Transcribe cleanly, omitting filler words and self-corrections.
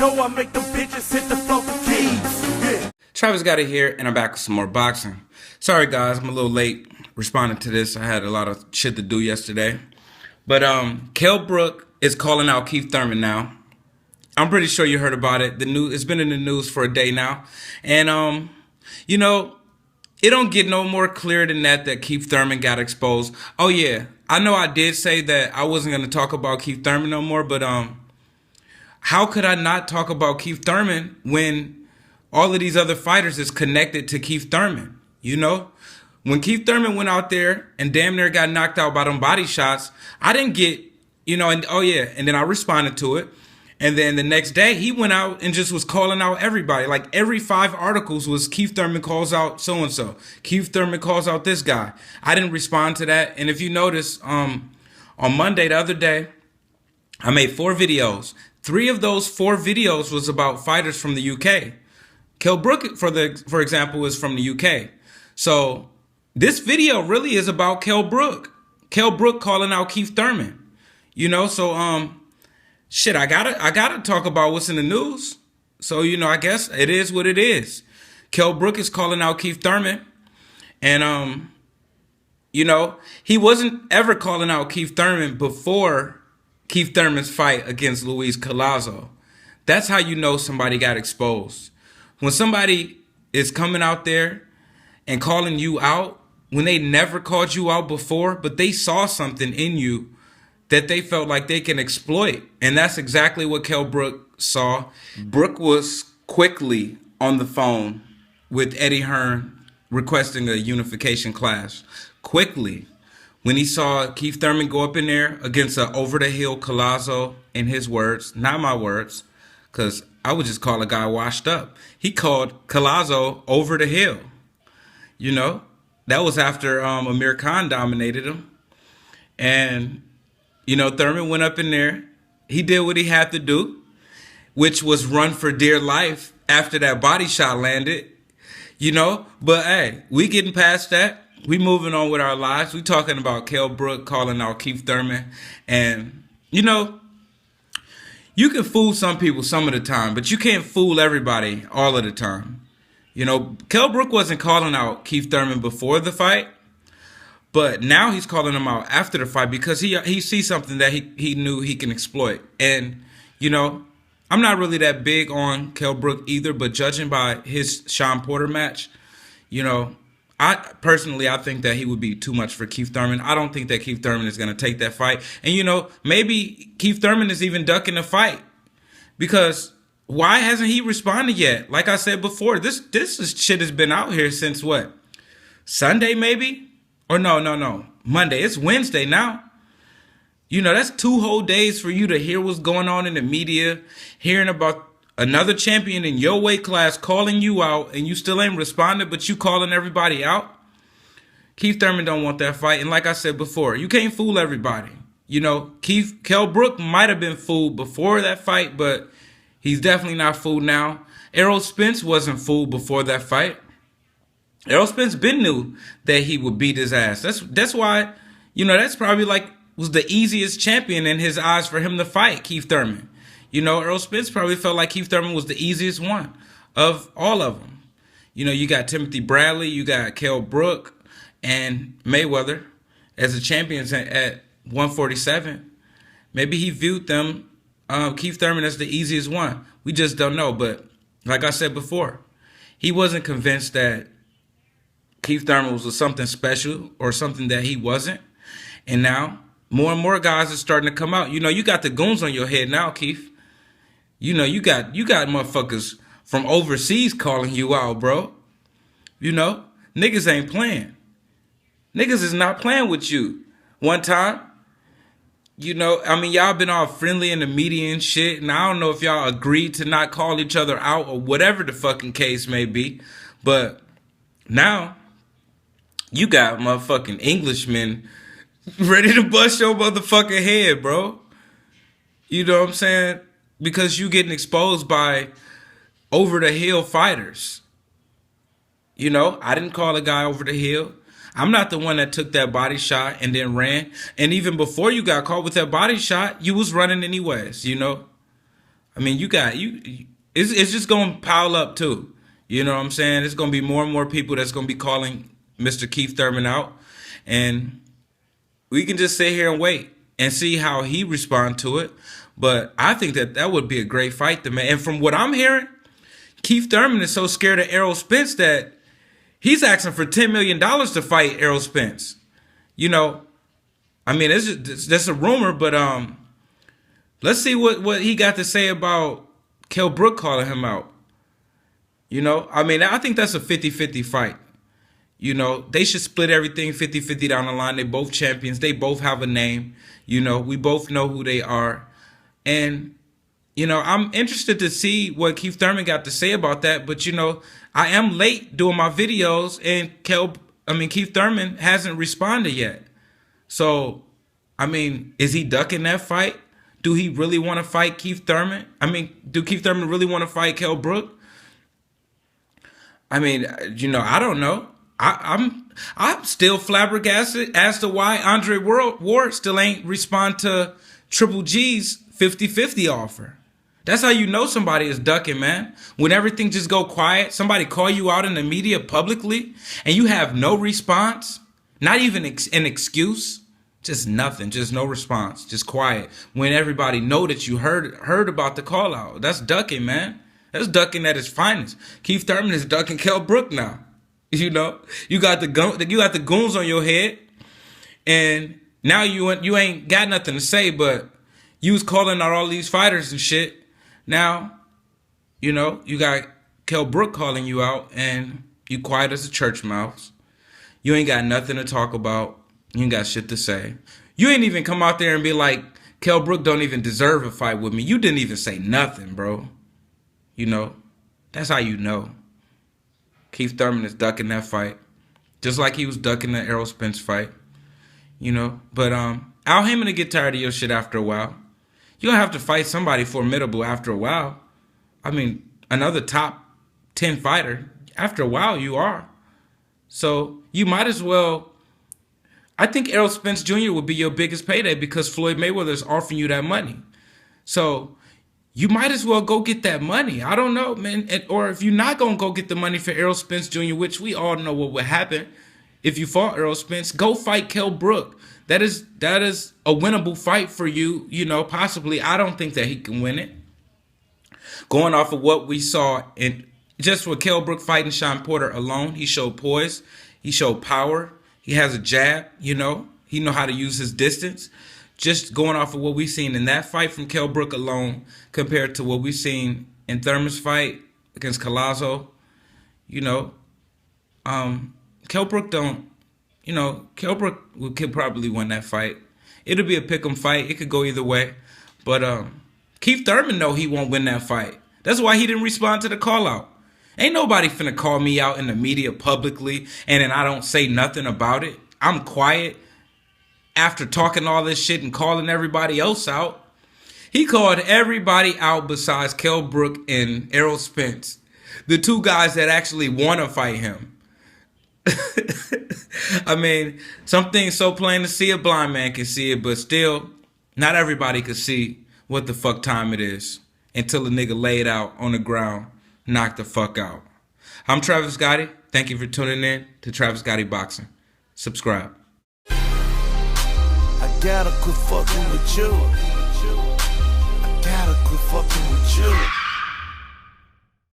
dough, I make them bitches hit the floor for keys. Yeah. Travis got it here, and I'm back with some more boxing. Sorry guys, I'm a little late responding to this. I had a lot of shit to do yesterday. But Kell Brook is calling out Keith Thurman now. I'm pretty sure you heard about it. It's been in the news for a day now. And you know, it don't get no more clear than that Keith Thurman got exposed. Oh yeah, I know I did say that I wasn't going to talk about Keith Thurman no more, but how could I not talk about Keith Thurman when all of these other fighters is connected to Keith Thurman? You know, when Keith Thurman went out there and damn near got knocked out by them body shots, I didn't get, you know, and oh yeah, and then I responded to it. And then the next day, he went out and just was calling out everybody. Like every 5 articles was Keith Thurman calls out so-and-so. Keith Thurman calls out this guy. I didn't respond to that. And if you notice, on Monday, the other day, I made 4 videos. 3 of those 4 videos was about fighters from the UK. Kell Brook, for example, is from the UK. So this video really is about Kell Brook. Kell Brook calling out Keith Thurman. You know, so shit, I gotta talk about what's in the news. So, you know, I guess it is what it is. Kell Brook is calling out Keith Thurman. And, you know, he wasn't ever calling out Keith Thurman before Keith Thurman's fight against Luis Collazo. That's how you know somebody got exposed. When somebody is coming out there and calling you out, when they never called you out before, but they saw something in you that they felt like they can exploit. And that's exactly what Kell Brook saw. Brook was quickly on the phone with Eddie Hearn requesting a unification clash. Quickly. When he saw Keith Thurman go up in there against an over-the-hill Collazo, in his words, not my words, because I would just call a guy washed up. He called Collazo over the hill. You know, that was after Amir Khan dominated him. And you know, Thurman went up in there. He did what he had to do, which was run for dear life after that body shot landed. You know, but hey, we getting past that. We moving on with our lives. We talking about Kell Brook calling out Keith Thurman. And, you know, you can fool some people some of the time, but you can't fool everybody all of the time. You know, Kell Brook wasn't calling out Keith Thurman before the fight. But now he's calling him out after the fight because he sees something that he knew he can exploit. And, you know, I'm not really that big on Kell Brook either, but judging by his Shawn Porter match, you know, I think that he would be too much for Keith Thurman. I don't think that Keith Thurman is going to take that fight. And, you know, maybe Keith Thurman is even ducking the fight because why hasn't he responded yet? Like I said before, this shit has been out here since what? Sunday maybe? Or no, Monday. It's Wednesday now. You know, that's 2 whole days for you to hear what's going on in the media, hearing about another champion in your weight class calling you out, and you still ain't responded, but you calling everybody out. Keith Thurman don't want that fight. And like I said before, you can't fool everybody. You know, Kell Brook might have been fooled before that fight, but he's definitely not fooled now. Errol Spence wasn't fooled before that fight. Errol Spence been knew that he would beat his ass. That's why, you know, that's probably like was the easiest champion in his eyes for him to fight, Keith Thurman. You know, Errol Spence probably felt like Keith Thurman was the easiest one of all of them. You know, you got Timothy Bradley, you got Kell Brook, and Mayweather as the champions at 147. Maybe he viewed them, Keith Thurman, as the easiest one. We just don't know. But like I said before, he wasn't convinced that Keith Thurman was something special or something that he wasn't. And now more and more guys are starting to come out. You know, you got the goons on your head now, Keith. You know, you got motherfuckers from overseas calling you out, bro. You know, niggas ain't playing. Niggas is not playing with you. One time, you know, I mean, y'all been all friendly in the media and shit. And I don't know if y'all agreed to not call each other out or whatever the fucking case may be. But now you got motherfucking Englishmen ready to bust your motherfucking head, bro. You know what I'm saying? Because you getting exposed by over-the-hill fighters. You know, I didn't call a guy over the hill. I'm not the one that took that body shot and then ran. And even before you got caught with that body shot, you was running anyways, you know. I mean, it's just gonna pile up too. You know what I'm saying? It's gonna be more and more people that's gonna be calling Mr. Keith Thurman out, and we can just sit here and wait and see how he responds to it. But I think that would be a great fight to make. And from what I'm hearing, Keith Thurman is so scared of Errol Spence that he's asking for $10 million to fight Errol Spence. You know, I mean, that's a rumor, but let's see what he got to say about Kell Brook calling him out. You know, I mean, I think that's a 50-50 fight. You know, they should split everything 50-50 down the line. They both champions. They both have a name. You know, we both know who they are. And, you know, I'm interested to see what Keith Thurman got to say about that. But, you know, I am late doing my videos, and Keith Thurman hasn't responded yet. So, I mean, is he ducking that fight? Do he really want to fight Keith Thurman? I mean, do Keith Thurman really want to fight Kell Brook? I mean, you know, I don't know. I'm still flabbergasted as to why Adrien Ward still ain't respond to Triple G's 50-50 offer. That's how you know somebody is ducking, man. When everything just go quiet, somebody call you out in the media publicly, and you have no response, not even an excuse, just nothing, just no response, just quiet. When everybody know that you heard about the call out, that's ducking, man. That's ducking at its finest. Keith Thurman is ducking Kell Brook now. You know, you got the goons on your head, and now you ain't got nothing to say, but you was calling out all these fighters and shit. Now, you know, you got Kell Brook calling you out, and you quiet as a church mouse. You ain't got nothing to talk about. You ain't got shit to say. You ain't even come out there and be like, Kell Brook don't even deserve a fight with me. You didn't even say nothing, bro. You know, that's how you know. Keith Thurman is ducking that fight, just like he was ducking the Errol Spence fight, you know. But Al Heyman will get tired of your shit after a while. You're going to have to fight somebody formidable after a while. I mean, another top 10 fighter. After a while, you are. So you might as well. I think Errol Spence Jr. would be your biggest payday because Floyd Mayweather is offering you that money. So you might as well go get that money. I don't know, man. Or if you're not going to go get the money for Errol Spence Jr., which we all know what would happen if you fought Errol Spence, go fight Kell Brook. That is a winnable fight for you, you know, possibly. I don't think that he can win it. Going off of what we saw in just with Kell Brook fighting Shawn Porter alone, he showed poise. He showed power. He has a jab, you know. He know how to use his distance. Just going off of what we've seen in that fight from Kell Brook alone compared to what we've seen in Thurman's fight against Collazo, you know, Kell Brook don't, you know, Kell Brook could probably win that fight. It'll be a pick'em fight. It could go either way. But Keith Thurman know he won't win that fight. That's why he didn't respond to the call out. Ain't nobody finna call me out in the media publicly and then I don't say nothing about it. I'm quiet. After talking all this shit and calling everybody else out, he called everybody out besides Kell Brook and Errol Spence, the two guys that actually want to fight him. I mean, some things so plain to see, a blind man can see it, but still, not everybody can see what the fuck time it is until a nigga lay it out on the ground, knock the fuck out. I'm Travis Gotti. Thank you for tuning in to Travis Gotti Boxing. Subscribe. I gotta quit fucking with you.